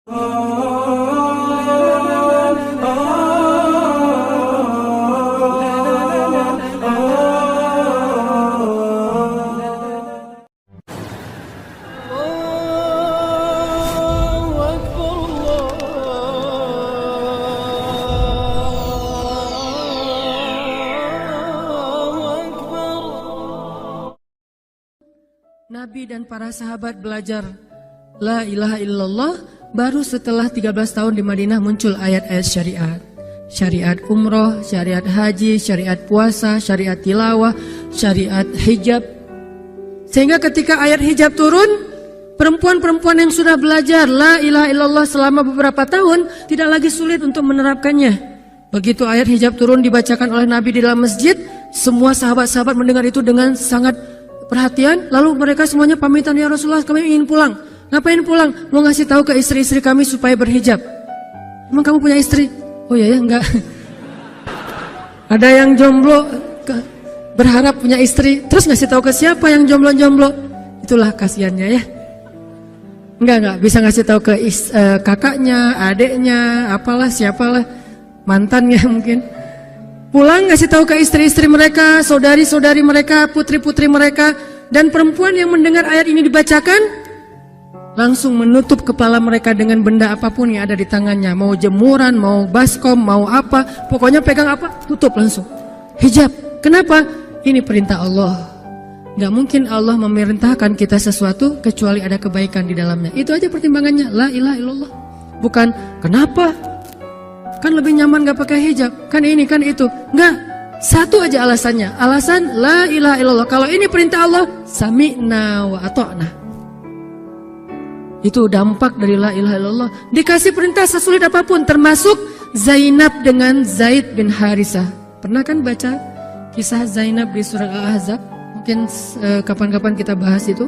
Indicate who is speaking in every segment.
Speaker 1: Nabi dan para sahabat belajar La ilaha illallah baru setelah 13 tahun di Madinah muncul ayat-ayat syariat. Syariat umroh, syariat haji, syariat puasa, syariat tilawah, syariat hijab. Sehingga ketika ayat hijab turun, perempuan-perempuan yang sudah belajar La ilaha illallah selama beberapa tahun tidak lagi sulit untuk menerapkannya. Begitu ayat hijab turun dibacakan oleh Nabi di dalam masjid, semua sahabat-sahabat mendengar itu dengan sangat perhatian, lalu mereka semuanya pamitan, ya Rasulullah kami ingin pulang. Ngapain pulang? Mau ngasih tahu ke istri-istri kami supaya berhijab. Emang kamu punya istri? Oh iya ya, enggak. Ada yang jomblo berharap punya istri, terus ngasih tahu ke siapa yang jomblo-jomblo? Itulah kasihannya ya. Enggak, bisa ngasih tahu ke kakaknya, adeknya, apalah, siapalah, mantannya mungkin. Pulang ngasih tahu ke istri-istri mereka, saudari-saudari mereka, putri-putri mereka. Dan perempuan yang mendengar ayat ini dibacakan langsung menutup kepala mereka dengan benda apapun yang ada di tangannya. Mau jemuran, mau baskom, mau apa, pokoknya pegang apa, tutup langsung. Hijab. Kenapa? Ini perintah Allah. Gak mungkin Allah memerintahkan kita sesuatu kecuali ada kebaikan di dalamnya. Itu aja pertimbangannya. La ilaha illallah. Bukan kenapa? Kan lebih nyaman gak pakai hijab. Kan ini, kan itu. Enggak. Satu aja alasannya. Alasan la ilaha illallah. Kalau ini perintah Allah, sami'na wa ata'na. Itu dampak dari la ilaha illallah. Dikasih perintah sesulit apapun, termasuk Zainab dengan Zaid bin Harisah. Pernah kan baca kisah Zainab di surah Al-Ahzab? Mungkin kapan-kapan kita bahas itu.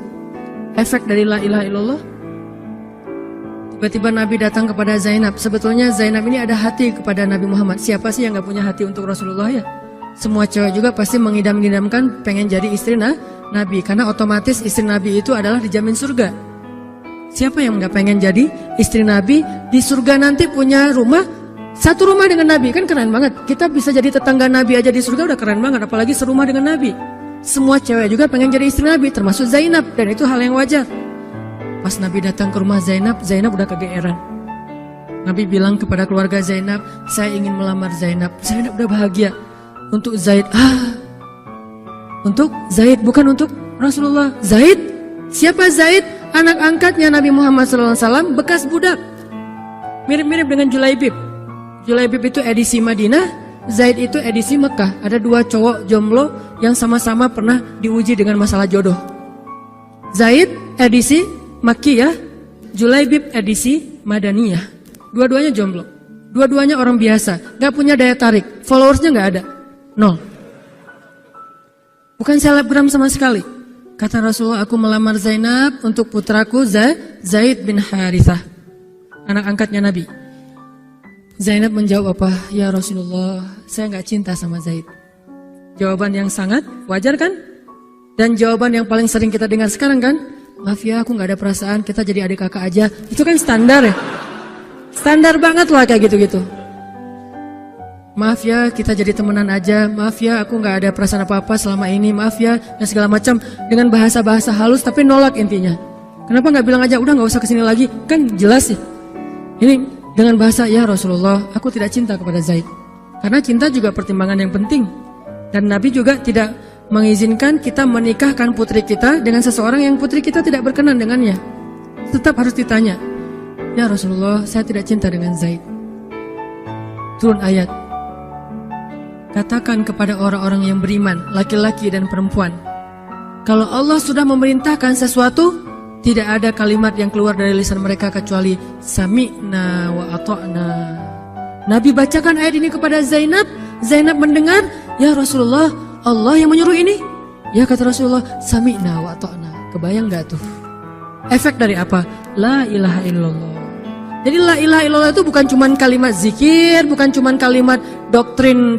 Speaker 1: Efek dari la ilaha illallah. Tiba-tiba Nabi datang kepada Zainab. Sebetulnya Zainab ini ada hati kepada Nabi Muhammad. Siapa sih yang gak punya hati untuk Rasulullah ya? Semua cewek juga pasti mengidam-idamkan pengen jadi istri Nabi. Karena otomatis istri Nabi itu adalah dijamin surga. Siapa yang gak pengen jadi istri Nabi? Di surga nanti punya rumah, satu rumah dengan Nabi. Kan keren banget. Kita bisa jadi tetangga Nabi aja di surga udah keren banget. Apalagi serumah dengan Nabi. Semua cewek juga pengen jadi istri Nabi, termasuk Zainab. Dan itu hal yang wajar. Pas Nabi datang ke rumah Zainab, Zainab udah kegeeran. Nabi bilang kepada keluarga Zainab, saya ingin melamar Zainab. Zainab udah bahagia. Untuk Zaid, untuk Zaid, bukan untuk Rasulullah. Zaid? Siapa Zaid? Anak angkatnya Nabi Muhammad SAW, bekas budak. Mirip-mirip dengan Julaibib. Julaibib itu edisi Madinah, Zaid itu edisi Mekah. Ada dua cowok jomblo yang sama-sama pernah diuji dengan masalah jodoh. Zaid edisi Makkiyah, Julaibib edisi Madaniyah. Dua-duanya jomblo. Dua-duanya orang biasa, gak punya daya tarik. Followersnya gak ada, 0. Bukan selebgram sama sekali. Kata Rasulullah, aku melamar Zainab untuk putraku Zaid bin Harithah, anak angkatnya Nabi. Zainab menjawab apa? Ya Rasulullah, saya gak cinta sama Zaid. Jawaban yang sangat wajar kan? Dan jawaban yang paling sering kita dengar sekarang kan? Maaf ya, aku gak ada perasaan, kita jadi adik kakak aja. Itu kan standar ya? Standar banget lah kayak gitu-gitu. Maaf ya, kita jadi temenan aja. Maaf ya, aku gak ada perasaan apa-apa selama ini. Maaf ya, dan segala macam. Dengan bahasa-bahasa halus tapi nolak intinya. Kenapa gak bilang aja, udah gak usah kesini lagi? Kan jelas ya. Ini dengan bahasa, ya Rasulullah, aku tidak cinta kepada Zaid. Karena cinta juga pertimbangan yang penting. Dan Nabi juga tidak mengizinkan kita menikahkan putri kita dengan seseorang yang putri kita tidak berkenan dengannya. Tetap harus ditanya, ya Rasulullah, saya tidak cinta dengan Zaid. Turun ayat, katakan kepada orang-orang yang beriman, laki-laki dan perempuan, kalau Allah sudah memerintahkan sesuatu, tidak ada kalimat yang keluar dari lisan mereka kecuali sami'na wa ata'na. Nabi bacakan ayat ini kepada Zainab. Zainab mendengar, ya Rasulullah, Allah yang menyuruh ini. Ya kata Rasulullah, sami'na wa ata'na. Kebayang gak tuh? Efek dari apa? La ilaha illallah. Jadi la ilaha illallah itu bukan cuma kalimat zikir, bukan cuma kalimat doktrin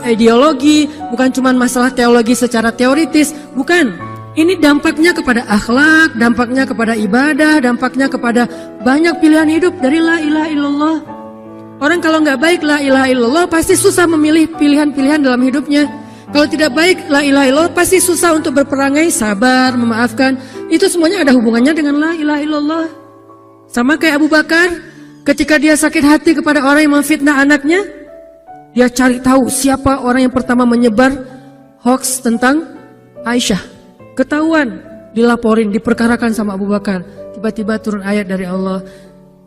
Speaker 1: ideologi, bukan cuma masalah teologi secara teoritis, bukan. Ini dampaknya kepada akhlak, dampaknya kepada ibadah, dampaknya kepada banyak pilihan hidup dari la ilaha illallah. Orang kalau nggak baik la ilaha illallah pasti susah memilih pilihan-pilihan dalam hidupnya. Kalau tidak baik la ilaha illallah pasti susah untuk berperangai, sabar, memaafkan. Itu semuanya ada hubungannya dengan la ilaha illallah. Sama kayak Abu Bakar, ketika dia sakit hati kepada orang yang memfitnah anaknya, dia cari tahu siapa orang yang pertama menyebar hoax tentang Aisyah. Ketahuan, dilaporin, diperkarakan sama Abu Bakar. Tiba-tiba turun ayat dari Allah,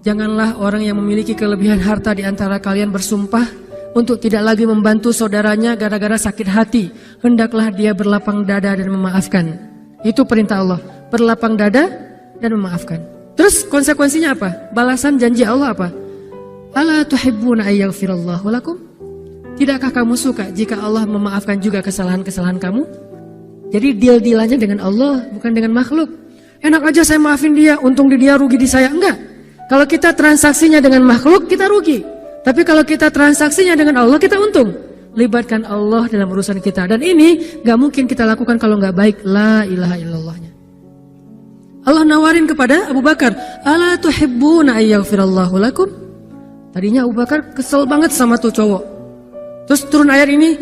Speaker 1: janganlah orang yang memiliki kelebihan harta di antara kalian bersumpah untuk tidak lagi membantu saudaranya gara-gara sakit hati. Hendaklah dia berlapang dada dan memaafkan. Itu perintah Allah, berlapang dada dan memaafkan. Terus konsekuensinya apa? Balasan janji Allah apa? Ala tuhibbuna ayyaghfirallahu lakum? Tidakkah kamu suka jika Allah memaafkan juga kesalahan-kesalahan kamu? Jadi deal-dealannya dengan Allah, bukan dengan makhluk. Enak aja saya maafin dia, untung di dia, rugi di saya. Enggak. Kalau kita transaksinya dengan makhluk, kita rugi. Tapi kalau kita transaksinya dengan Allah, kita untung. Libatkan Allah dalam urusan kita. Dan ini gak mungkin kita lakukan kalau gak baik la ilaha illallahnya. Allah nawarin kepada Abu Bakar, ala tuhibbuna ayyaghfirallahu lakum? Tadinya Abu Bakar kesel banget sama tuh cowok. Terus turun ayat ini,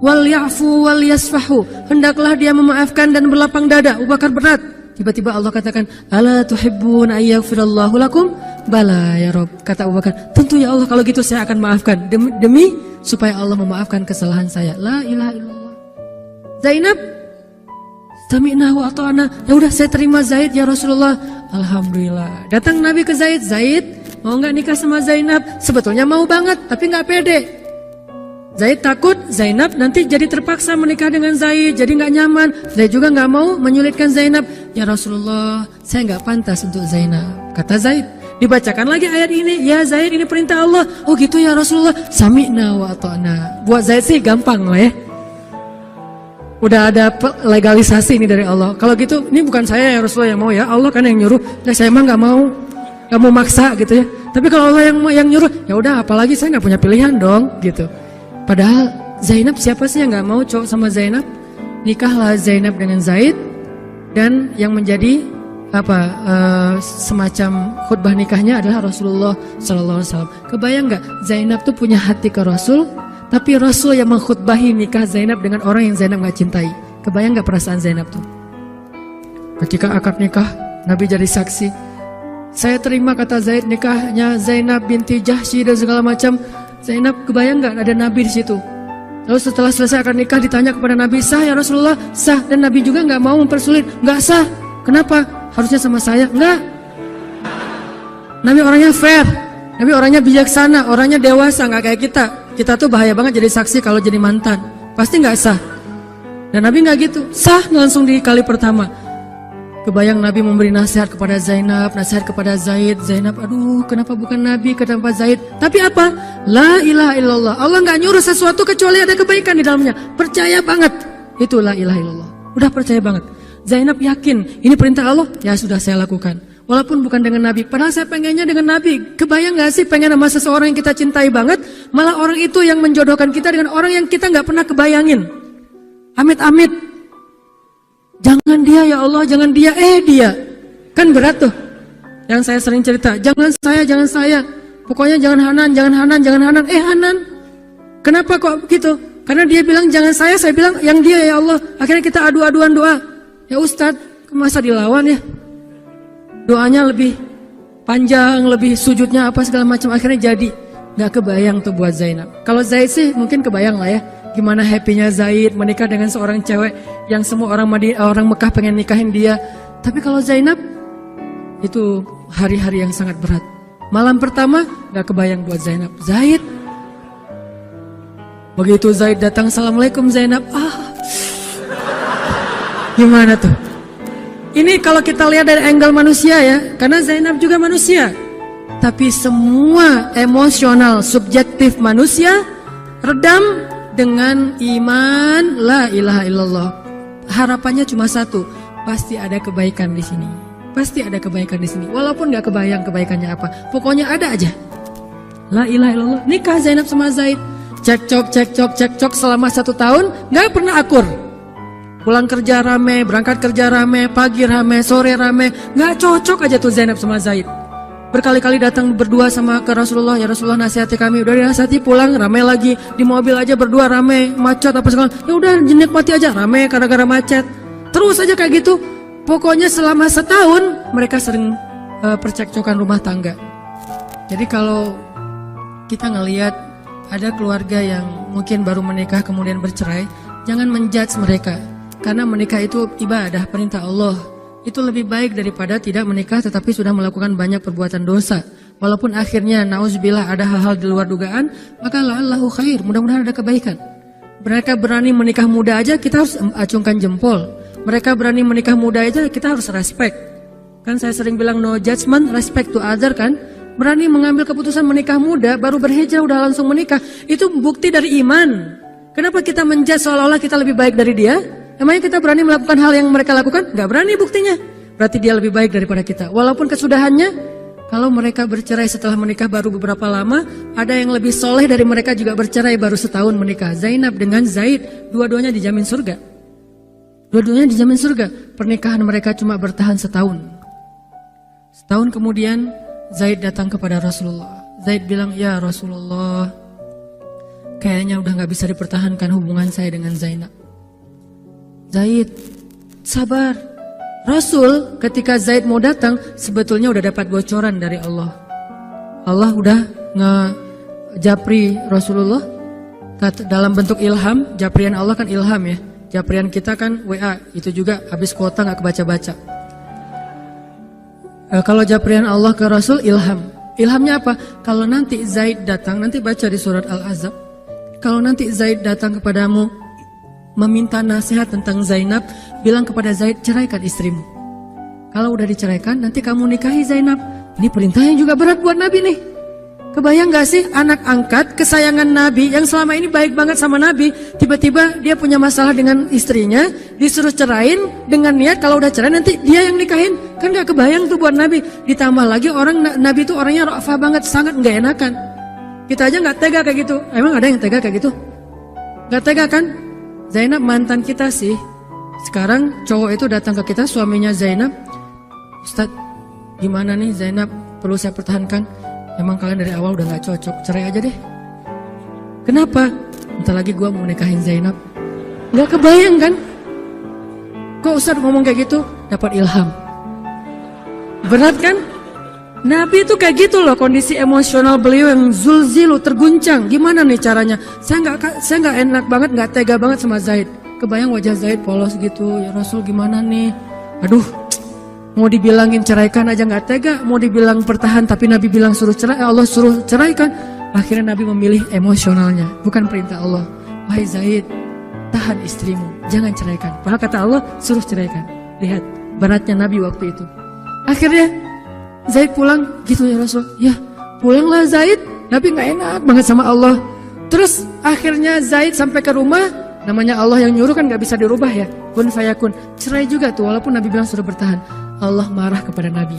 Speaker 1: wal ya'fu wal yasfahu, hendaklah dia memaafkan dan berlapang dada. Abu Bakar berat. Tiba-tiba Allah katakan, ala tuhibbun ayyaghfirallahu lakum? Bala ya Rabb. Kata Abu Bakar, tentu ya Allah, kalau gitu saya akan maafkan demi supaya Allah memaafkan kesalahan saya. La ilaha illallah. Zainab, sami'na wa ata'na. Ya udah, saya terima Zaid ya Rasulullah. Alhamdulillah. Datang Nabi ke Zaid, Zaid mau nggak nikah sama Zainab? Sebetulnya mau banget, tapi nggak pede. Zaid takut Zainab nanti jadi terpaksa menikah dengan Zaid, jadi nggak nyaman. Zaid juga nggak mau menyulitkan Zainab. Ya Rasulullah, saya nggak pantas untuk Zainab. Kata Zaid. Dibacakan lagi ayat ini. Ya Zaid, ini perintah Allah. Oh gitu ya Rasulullah. Sami'na wa ata'na. Buat Zaid sih gampang lah ya. Udah ada legalisasi ini dari Allah. Kalau gitu, ini bukan saya ya Rasulullah yang mau ya. Allah kan yang nyuruh. Nah, saya emang nggak mau maksa gitu ya. Tapi kalau Allah yang nyuruh, ya udah, apalagi saya nggak punya pilihan dong gitu. Padahal Zainab, siapa sih yang gak mau cowok sama Zainab? Nikahlah Zainab dengan Zaid. Dan yang menjadi semacam khutbah nikahnya adalah Rasulullah SAW. Kebayang gak Zainab tuh punya hati ke Rasul, tapi Rasul yang mengkhutbahi nikah Zainab dengan orang yang Zainab gak cintai. Kebayang gak perasaan Zainab tuh? Ketika akad nikah, Nabi jadi saksi. Saya terima, kata Zaid, nikahnya Zainab binti Jahsy dan segala macam. Zainab, kebayang nggak ada Nabi di situ? Lalu setelah selesai akad nikah ditanya kepada Nabi, sah ya Rasulullah? Sah. Dan Nabi juga nggak mau mempersulit. Nggak sah. Kenapa? Harusnya sama saya. Nggak. Nabi orangnya fair. Nabi orangnya bijaksana. Orangnya dewasa. Nggak kayak kita. Kita tuh bahaya banget jadi saksi kalau jadi mantan. Pasti nggak sah. Dan Nabi nggak gitu. Sah langsung di kali pertama. Kebayang Nabi memberi nasihat kepada Zainab, nasihat kepada Zaid. Zainab, aduh, kenapa bukan Nabi, kenapa Zaid? Tapi apa? La ilaha illallah. Allah nggak nyuruh sesuatu kecuali ada kebaikan di dalamnya. Percaya banget. Itu la ilaha illallah. Udah percaya banget. Zainab yakin, ini perintah Allah, ya sudah saya lakukan. Walaupun bukan dengan Nabi. Padahal saya pengennya dengan Nabi. Kebayang nggak sih pengen sama seseorang yang kita cintai banget, malah orang itu yang menjodohkan kita dengan orang yang kita nggak pernah kebayangin. Amit-amit. Jangan dia ya Allah, jangan dia, dia. Kan berat tuh. Yang saya sering cerita, jangan saya. Pokoknya jangan Hanan, Hanan. Kenapa kok begitu? Karena dia bilang jangan saya bilang yang dia ya Allah. Akhirnya kita adu-aduan doa. Ya Ustadz, masa dilawan ya? Doanya lebih panjang, lebih sujudnya apa segala macam. Akhirnya jadi. Gak kebayang tuh buat Zainab. Kalau Zaid sih mungkin kebayang lah ya. Gimana happy-nya Zaid menikah dengan seorang cewek yang semua orang Mekah pengen nikahin dia. Tapi kalau Zainab, itu hari-hari yang sangat berat. Malam pertama gak kebayang buat Zainab. Zaid. Begitu Zaid datang, Assalamualaikum Zainab. Gimana tuh? Ini kalau kita lihat dari angle manusia ya. Karena Zainab juga manusia. Tapi semua emosional subjektif manusia redam dengan iman la ilaha illallah. Harapannya cuma satu, pasti ada kebaikan di sini. Pasti ada kebaikan di sini. Walaupun nggak kebayang kebaikannya apa, pokoknya ada aja. La ilaha illallah. Nikah Zainab sama Zaid. Cekcok selama 1 tahun, nggak pernah akur. Pulang kerja rame, berangkat kerja rame, pagi rame, sore rame. Gak cocok aja tuh Zainab sama Zaid. Berkali-kali datang berdua sama ke Rasulullah, ya Rasulullah nasihati kami. Udah dinasihati pulang rame lagi. Di mobil aja berdua rame, macet apa segala. Ya udah nikmati aja, rame gara-gara macet. Terus aja kayak gitu. Pokoknya selama setahun mereka sering percekcokan rumah tangga. Jadi kalau kita ngelihat ada keluarga yang mungkin baru menikah kemudian bercerai, jangan menjudge mereka. Karena menikah itu ibadah, perintah Allah. Itu lebih baik daripada tidak menikah tetapi sudah melakukan banyak perbuatan dosa. Walaupun akhirnya nauzubillah ada hal-hal di luar dugaan, maka la'allahu khair, mudah-mudahan ada kebaikan. Mereka berani menikah muda aja, kita harus acungkan jempol. Mereka berani menikah muda aja, kita harus respect. Kan saya sering bilang no judgment, respect to other kan. Berani mengambil keputusan menikah muda, baru berhijrah udah langsung menikah. Itu bukti dari iman. Kenapa kita menjudge seolah-olah kita lebih baik dari dia? Emangnya kita berani melakukan hal yang mereka lakukan? Gak berani buktinya. Berarti dia lebih baik daripada kita. Walaupun kesudahannya, kalau mereka bercerai setelah menikah baru beberapa lama, ada yang lebih soleh dari mereka juga bercerai baru setahun menikah. Zainab dengan Zaid, dua-duanya dijamin surga. Dua-duanya dijamin surga. Pernikahan mereka cuma bertahan setahun. Setahun kemudian, Zaid datang kepada Rasulullah. Zaid bilang, ya Rasulullah, kayaknya udah gak bisa dipertahankan hubungan saya dengan Zainab. Zaid, sabar. Rasul ketika Zaid mau datang sebetulnya udah dapat bocoran dari Allah. Allah udah ngejapri Rasulullah dalam bentuk ilham. Japrian Allah kan ilham ya. Japrian kita kan WA, itu juga habis kuota gak kebaca-baca. Kalau japrian Allah ke Rasul ilham. Ilhamnya apa? Kalau nanti Zaid datang, nanti baca di surat Al-Ahzab. Kalau nanti Zaid datang kepadamu meminta nasihat tentang Zainab, bilang kepada Zaid, ceraikan istrimu. Kalau udah diceraikan, nanti kamu nikahi Zainab. Ini perintahnya juga berat buat Nabi nih. Kebayang gak sih anak angkat kesayangan Nabi yang selama ini baik banget sama Nabi, tiba-tiba dia punya masalah dengan istrinya, disuruh cerain dengan niat kalau udah cerai nanti dia yang nikahin. Kan gak kebayang tuh buat Nabi. Ditambah lagi Nabi itu orangnya ra'fah banget, sangat gak enakan. Kita aja gak tega kayak gitu. Emang ada yang tega kayak gitu? Gak tega kan? Zainab mantan kita sih. Sekarang cowok itu datang ke kita, suaminya Zainab. Ustadz, gimana nih Zainab? Perlu saya pertahankan? Emang kalian dari awal udah gak cocok, cerai aja deh. Kenapa? Bentar lagi gue mau nikahin Zainab. Gak kebayang kan? Kok Ustadz ngomong kayak gitu? Dapat ilham. Berat kan? Nabi itu kayak gitu loh, kondisi emosional beliau yang zulzilu, terguncang. Gimana nih caranya? Saya nggak enak banget, nggak tega banget sama Zaid. Kebayang wajah Zaid polos gitu. Ya Rasul gimana nih? Aduh, mau dibilangin ceraikan aja nggak tega. Mau dibilang pertahan tapi Nabi bilang suruh cerai, Allah suruh ceraikan. Akhirnya Nabi memilih emosionalnya, bukan perintah Allah. Wahai Zaid, tahan istrimu, jangan ceraikan. Padahal kata Allah suruh ceraikan. Lihat beratnya Nabi waktu itu. Akhirnya Zaid pulang, gitu ya Rasul. Ya, pulanglah Zaid. Nabi gak enak banget sama Allah. Terus akhirnya Zaid sampai ke rumah. Namanya Allah yang nyuruh kan gak bisa dirubah ya. Kun fayakun. Cerai juga tuh, walaupun Nabi bilang sudah bertahan. Allah marah kepada Nabi.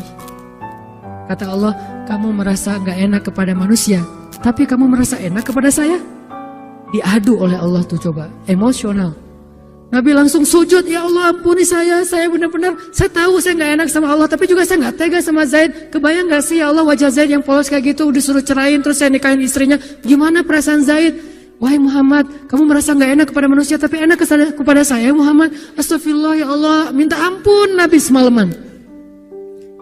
Speaker 1: Kata Allah, kamu merasa gak enak kepada manusia, tapi kamu merasa enak kepada saya. Diadu oleh Allah tuh coba, emosional. Nabi langsung sujud, ya Allah ampuni saya benar-benar, saya tahu saya gak enak sama Allah, tapi juga saya gak tega sama Zaid. Kebayang gak sih ya Allah wajah Zaid yang polos kayak gitu, disuruh cerain terus saya nikahin istrinya. Gimana perasaan Zaid? Wahai Muhammad, kamu merasa gak enak kepada manusia, tapi enak kepada saya Muhammad. Astagfirullah ya Allah, minta ampun Nabi semalaman.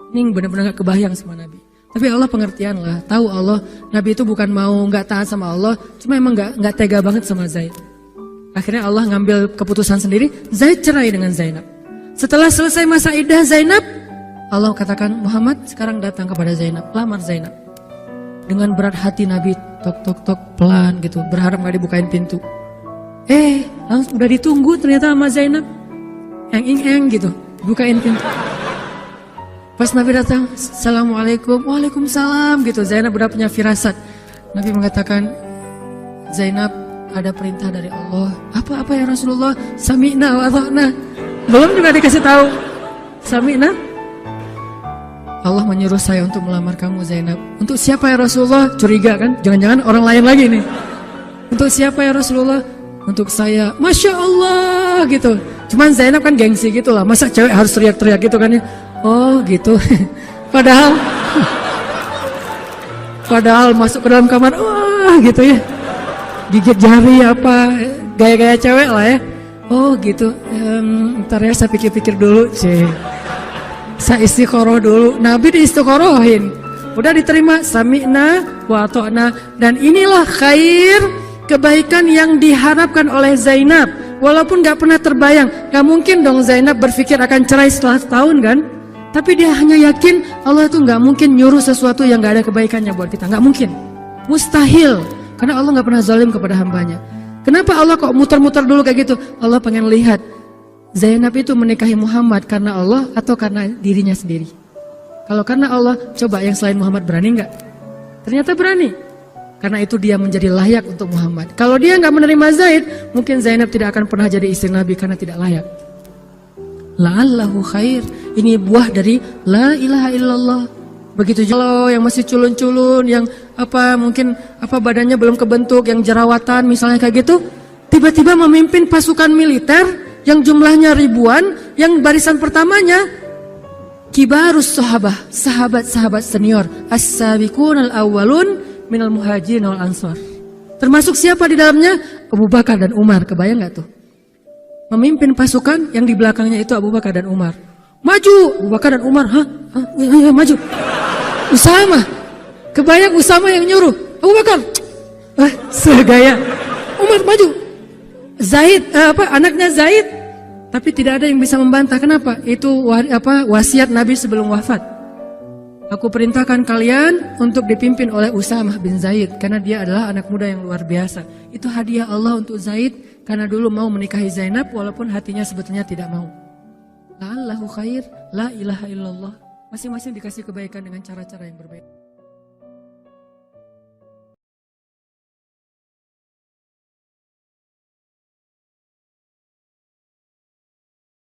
Speaker 1: Ini benar-benar gak kebayang sama Nabi. Tapi Allah pengertian lah, tahu Allah, Nabi itu bukan mau gak taat sama Allah, cuma emang gak tega banget sama Zaid. Akhirnya Allah ngambil keputusan sendiri, Zaid cerai dengan Zainab. Setelah selesai masa iddah Zainab, Allah katakan, Muhammad sekarang datang kepada Zainab, lamar Zainab. Dengan berat hati Nabi, tok pelan gitu, berharap gak dibukain pintu. Langsung udah ditunggu ternyata sama Zainab. Eng gitu, bukain pintu. Pas Nabi datang, Assalamualaikum, Waalaikumsalam gitu. Zainab udah punya firasat. Nabi mengatakan, Zainab, ada perintah dari Allah. Apa ya Rasulullah? Sami'na wa ata'na. Belum juga dikasih tahu. Sami'na. Allah menyuruh saya untuk melamar kamu Zainab. Untuk siapa ya Rasulullah? Curiga kan? Jangan-jangan orang lain lagi nih. Untuk siapa ya Rasulullah? Untuk saya. Masya Allah gitu. Cuman Zainab kan gengsi gitu lah. Masa cewek harus teriak-teriak gitu kan ya? Oh gitu. Padahal masuk ke dalam kamar, wah gitu ya. Gigit jari apa, gaya-gaya cewek lah ya. Oh gitu, ntar ya saya pikir-pikir dulu sih. Saya istiqoroh dulu, Nabi diistiqorohin. Udah diterima, sami'na wa ata'na. Dan inilah khair, kebaikan yang diharapkan oleh Zainab. Walaupun gak pernah terbayang, gak mungkin dong Zainab berpikir akan cerai setelah setahun kan. Tapi dia hanya yakin Allah itu gak mungkin nyuruh sesuatu yang gak ada kebaikannya buat kita. Gak mungkin, mustahil. Karena Allah gak pernah zalim kepada hambanya. Kenapa Allah kok muter-muter dulu kayak gitu? Allah pengen lihat Zainab itu menikahi Muhammad karena Allah atau karena dirinya sendiri. Kalau karena Allah, coba yang selain Muhammad berani nggak? Ternyata berani. Karena itu dia menjadi layak untuk Muhammad. Kalau dia nggak menerima Zaid, mungkin Zainab tidak akan pernah jadi istri Nabi karena tidak layak. La'allahu khair. Ini buah dari la ilaha illallah. Begitu juga yang masih culun-culun, yang mungkin badannya belum kebentuk, yang jerawatan misalnya kayak gitu, tiba-tiba memimpin pasukan militer yang jumlahnya ribuan, yang barisan pertamanya kibarus sahabah, sahabat-sahabat senior, as-sabiqun al-awwalun minal muhajirin wal ansar. Termasuk siapa di dalamnya? Abu Bakar dan Umar. Kebayang nggak tuh? Memimpin pasukan yang di belakangnya itu Abu Bakar dan Umar. Maju, Abu Bakar dan Umar, ya, maju. Usama, kebayang Usama yang nyuruh Abu Bakar, segaya. Umar maju. Zaid, anaknya Zaid, tapi tidak ada yang bisa membantah. Kenapa? Itu wasiat Nabi sebelum wafat. Aku perintahkan kalian untuk dipimpin oleh Usamah bin Zaid karena dia adalah anak muda yang luar biasa. Itu hadiah Allah untuk Zaid karena dulu mau menikahi Zainab walaupun hatinya sebetulnya tidak mau. La'allahu khair, la ilaha illallah. Masing-masing dikasih kebaikan dengan cara-cara yang berbeda.